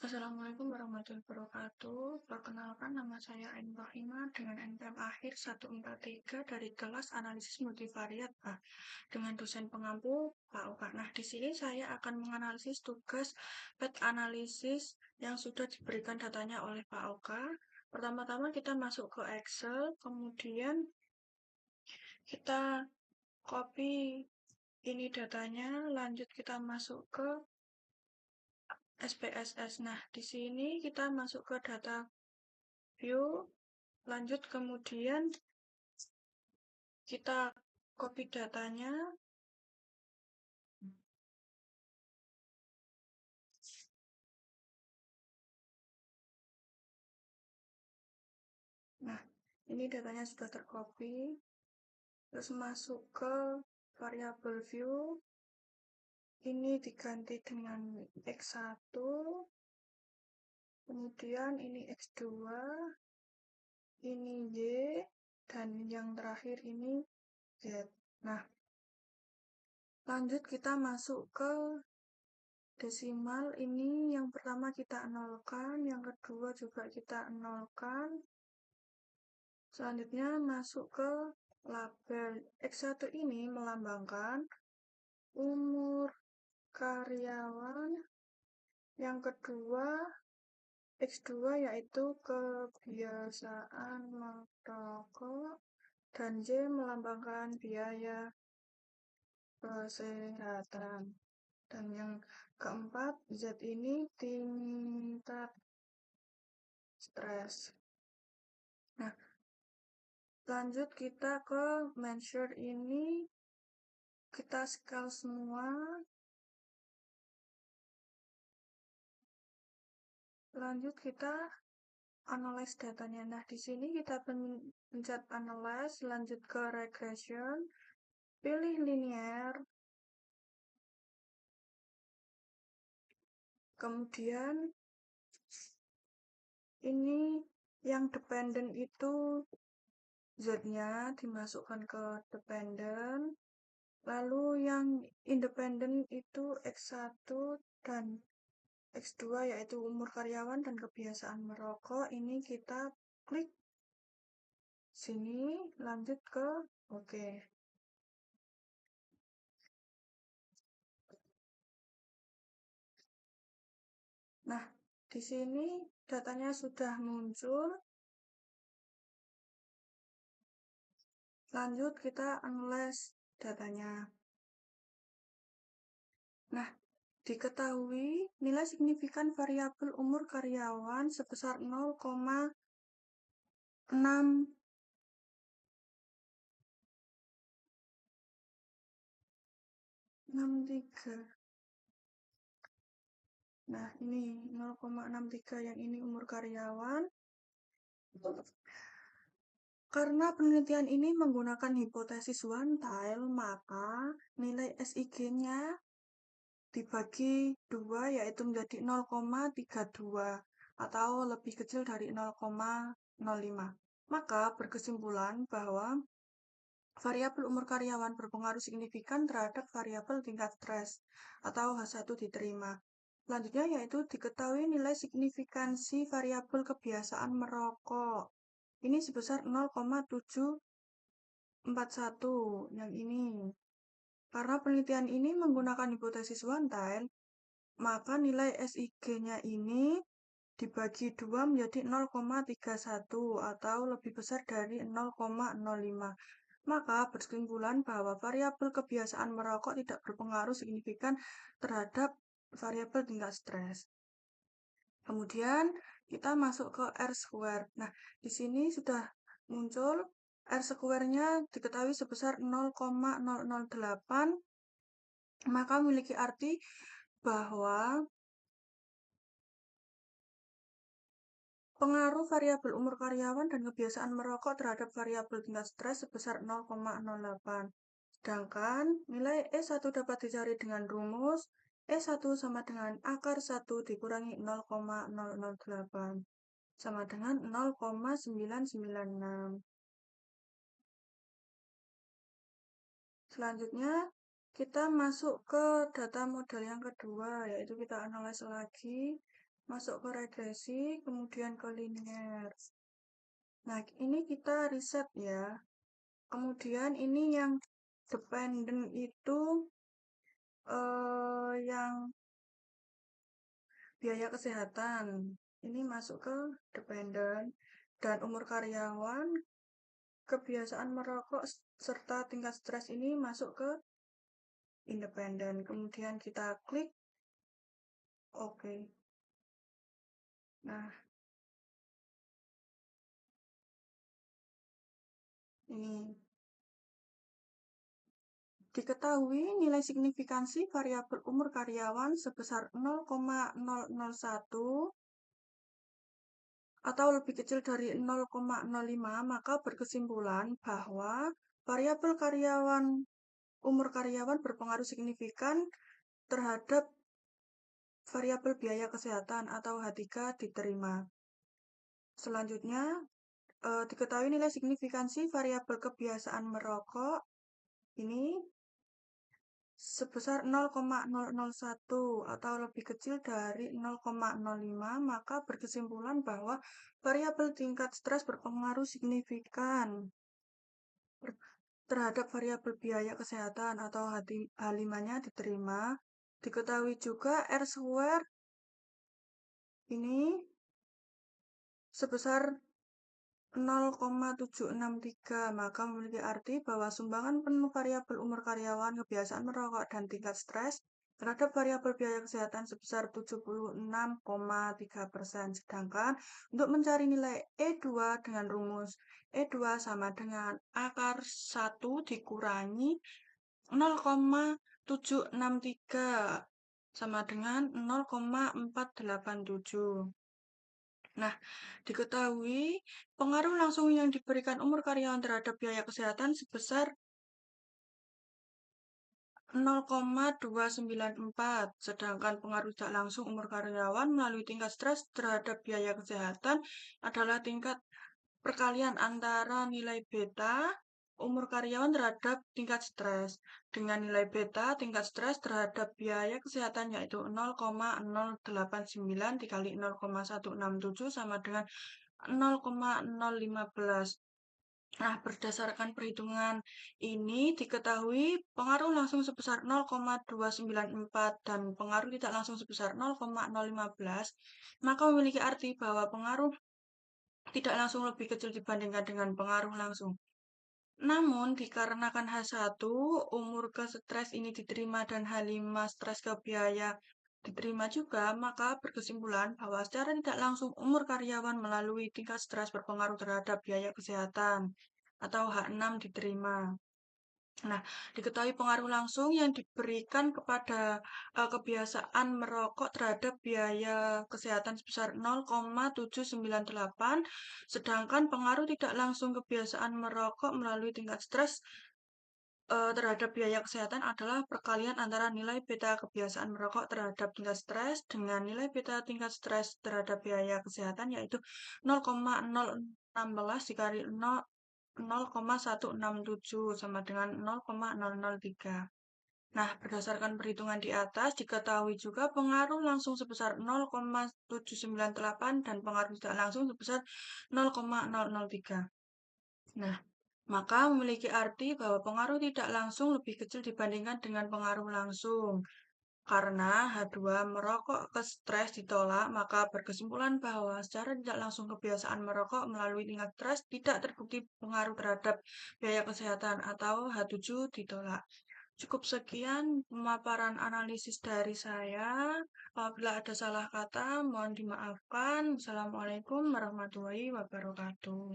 Assalamualaikum warahmatullahi wabarakatuh. Perkenalkan, nama saya Ain Rohima dengan NPM akhir 143 dari kelas analisis multivariat A dengan dosen pengampu Pak Oka. Nah, di sini saya akan menganalisis tugas PET analisis yang sudah diberikan datanya oleh Pak Oka. Pertama-tama kita masuk ke Excel, kemudian kita copy ini datanya, lanjut kita masuk ke SPSS. Nah, di sini kita masuk ke data view, lanjut kemudian kita copy datanya. Nah, ini datanya sudah tercopy. Terus masuk ke variable view. Ini diganti dengan X1. Kemudian ini X2. Ini Y. Dan yang terakhir ini Z. Nah, lanjut kita masuk ke desimal. Ini yang pertama kita nolkan, yang kedua juga kita nolkan. Selanjutnya masuk ke label. X1 ini melambangkan umur karyawan. Yang kedua X2 yaitu kebiasaan merokok, dan Y melambangkan biaya kesehatan. Dan yang keempat, Z ini tingkat stres. Nah, lanjut kita ke measure ini, kita scale semua. Lanjut kita analyze datanya. Nah, di sini kita pencet analyze, lanjut ke regression, pilih linear. Kemudian ini yang dependent itu Z-nya dimasukkan ke dependent. Lalu yang independent itu X1 dan X2 yaitu umur karyawan dan kebiasaan merokok. Ini kita klik sini, lanjut ke oke. Nah, di sini datanya sudah muncul. Lanjut kita analyze datanya. Nah, diketahui nilai signifikan variabel umur karyawan sebesar 0,663. Nah, ini 0,63 yang ini umur karyawan. Karena penelitian ini menggunakan hipotesis one tile, maka nilai SIG-nya dibagi 2 yaitu menjadi 0,32 atau lebih kecil dari 0,05. Maka berkesimpulan bahwa variabel umur karyawan berpengaruh signifikan terhadap variabel tingkat stres atau H1 diterima. Selanjutnya yaitu diketahui nilai signifikansi variabel kebiasaan merokok. Ini sebesar 0,741 yang ini. Karena penelitian ini menggunakan hipotesis one tile, maka nilai SIG-nya ini dibagi 2 menjadi 0,31 atau lebih besar dari 0,05. Maka berkesimpulan bahwa variabel kebiasaan merokok tidak berpengaruh signifikan terhadap variabel tingkat stres. Kemudian kita masuk ke R-squared. Nah, di sini sudah muncul R-squared-nya diketahui sebesar 0,008, maka memiliki arti bahwa pengaruh variabel umur karyawan dan kebiasaan merokok terhadap variabel tingkat stres sebesar 0,08. Sedangkan nilai E1 dapat dicari dengan rumus E1 sama dengan akar 1 dikurangi 0,008 sama dengan 0,996. Selanjutnya kita masuk ke data model yang kedua, yaitu kita analisa lagi. masuk ke regresi, kemudian ke linear. Nah, ini kita riset ya. Kemudian ini yang dependent itu yang biaya kesehatan. Ini masuk ke dependent dan umur karyawan, kebiasaan merokok serta tingkat stres ini masuk ke independen. Kemudian kita klik oke. Nah, ini diketahui nilai signifikansi variabel umur karyawan sebesar 0,001 atau lebih kecil dari 0,05, maka berkesimpulan bahwa variabel umur karyawan berpengaruh signifikan terhadap variabel biaya kesehatan atau H3 diterima. Selanjutnya, diketahui nilai signifikansi variabel kebiasaan merokok ini sebesar 0,001 atau lebih kecil dari 0,05, maka berkesimpulan bahwa variabel tingkat stres berpengaruh signifikan terhadap variabel biaya kesehatan atau H5-nya diterima. Diketahui juga R-square ini sebesar 0,763, maka memiliki arti bahwa sumbangan penuh variabel umur karyawan, kebiasaan merokok, dan tingkat stres terhadap variabel biaya kesehatan sebesar 76,3%. Sedangkan untuk mencari nilai E2 dengan rumus E2 sama dengan akar 1 dikurangi 0,763 sama dengan 0,487. Nah, diketahui pengaruh langsung yang diberikan umur karyawan terhadap biaya kesehatan sebesar 0,294, sedangkan pengaruh tidak langsung umur karyawan melalui tingkat stres terhadap biaya kesehatan adalah tingkat perkalian antara nilai beta umur karyawan terhadap tingkat stres dengan nilai beta tingkat stres terhadap biaya kesehatan yaitu 0,089 dikali 0,167 sama dengan 0,015. Nah, berdasarkan perhitungan ini diketahui pengaruh langsung sebesar 0,294 dan pengaruh tidak langsung sebesar 0,015, maka memiliki arti bahwa pengaruh tidak langsung lebih kecil dibandingkan dengan pengaruh langsung. Namun, dikarenakan H1, umur ke stres ini diterima dan H5 stres ke biaya diterima juga, maka berkesimpulan bahwa secara tidak langsung umur karyawan melalui tingkat stres berpengaruh terhadap biaya kesehatan atau H6 diterima. Nah, diketahui pengaruh langsung yang diberikan kepada kebiasaan merokok terhadap biaya kesehatan sebesar 0,798, sedangkan pengaruh tidak langsung kebiasaan merokok melalui tingkat stres terhadap biaya kesehatan adalah perkalian antara nilai beta kebiasaan merokok terhadap tingkat stres dengan nilai beta tingkat stres terhadap biaya kesehatan yaitu 0,016 dikali 0,167 sama dengan 0,003. Nah, berdasarkan perhitungan di atas, diketahui juga pengaruh langsung sebesar 0,798 dan pengaruh tidak langsung sebesar 0,003. Nah, maka memiliki arti bahwa pengaruh tidak langsung lebih kecil dibandingkan dengan pengaruh langsung. Karena H2 merokok ke stres ditolak, maka berkesimpulan bahwa secara tidak langsung kebiasaan merokok melalui tingkat stres tidak terbukti pengaruh terhadap biaya kesehatan atau H7 ditolak. Cukup sekian pemaparan analisis dari saya. Apabila ada salah kata, mohon dimaafkan. Wassalamualaikum warahmatullahi wabarakatuh.